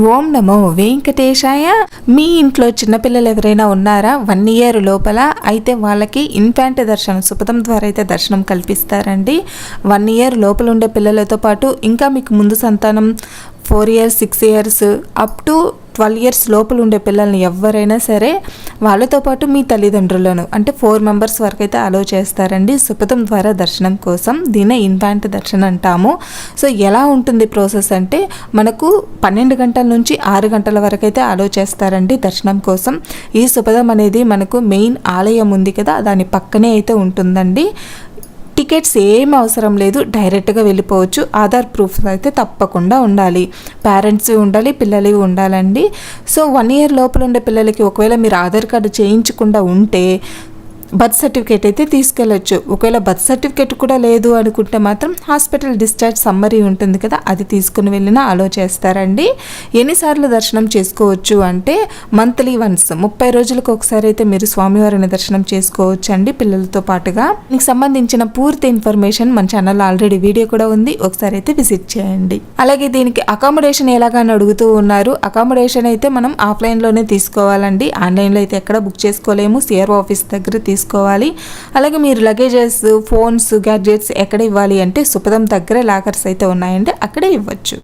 ఓం నమో వెంకటేశాయ. మీ ఇంట్లో చిన్నపిల్లలు ఎవరైనా ఉన్నారా 1 year లోపల? అయితే వాళ్ళకి ఇన్ఫాంట్ దర్శనం సుపథం ద్వారా అయితే దర్శనం కల్పిస్తారండి. 1 year లోపల ఉండే పిల్లలతో పాటు ఇంకా మీకు ముందు సంతానం 4 years 6 years up to 12 years లోపల ఉండే పిల్లల్ని ఎవరైనా సరే వాళ్ళతో పాటు మీ తల్లిదండ్రులను అంటే 4 members వరకు అయితే అలో చేస్తారండి సుపథం ద్వారా దర్శనం కోసం. దీన్నే ఇన్ఫాంట్ దర్శనం అంటాము. సో ఎలా ఉంటుంది ప్రాసెస్ అంటే మనకు 12 గంటల నుంచి 6 గంటల వరకు అయితే అలో చేస్తారండి దర్శనం కోసం. ఈ సుపథం అనేది మనకు మెయిన్ ఆలయం ఉంది కదా, దాని పక్కనే అయితే ఉంటుందండి. టికెట్స్ ఏం అవసరం లేదు, డైరెక్ట్గా వెళ్ళిపోవచ్చు. ఆధార్ ప్రూఫ్ అయితే తప్పకుండా ఉండాలి, పేరెంట్స్ ఉండాలి, పిల్లలు ఉండాలండి. సో 1 year లోపల ఉండే పిల్లలకి ఒకవేళ మీరు ఆధార్ కార్డు చేయించకుండా ఉంటే బర్త్ సర్టిఫికేట్ అయితే తీసుకెళ్ళచ్చు. ఒకవేళ బర్త్ సర్టిఫికేట్ కూడా లేదు అనుకుంటే మాత్రం హాస్పిటల్ డిశ్చార్జ్ సమ్మరీ ఉంటుంది కదా, అది తీసుకుని వెళ్ళినా అలో చేస్తారండి. ఎన్నిసార్లు దర్శనం చేసుకోవచ్చు అంటే మంత్లీ వన్స్ 30 రోజులకు ఒకసారి అయితే మీరు స్వామివారిని దర్శనం చేసుకోవచ్చు అండి పిల్లలతో పాటుగా. దీనికి సంబంధించిన పూర్తి ఇన్ఫర్మేషన్ మన ఛానల్లో ఆల్రెడీ వీడియో కూడా ఉంది, ఒకసారి అయితే విజిట్ చేయండి. అలాగే దీనికి అకామిడేషన్ ఎలాగని అడుగుతూ ఉన్నారు. అకామిడేషన్ అయితే మనం ఆఫ్లైన్లోనే తీసుకోవాలండి, ఆన్లైన్లో అయితే ఎక్కడ బుక్ చేసుకోలేము. సిఆర్ఓ ఆఫీస్ దగ్గర తీసుకోవాలి. అలాగే మీరు లగేజెస్, ఫోన్స్, గ్యాడ్జెట్స్ ఎక్కడ ఇవ్వాలి అంటే సుపథం దగ్గర లాకర్స్ అయితే ఉన్నాయండి, అక్కడే ఇవ్వచ్చు.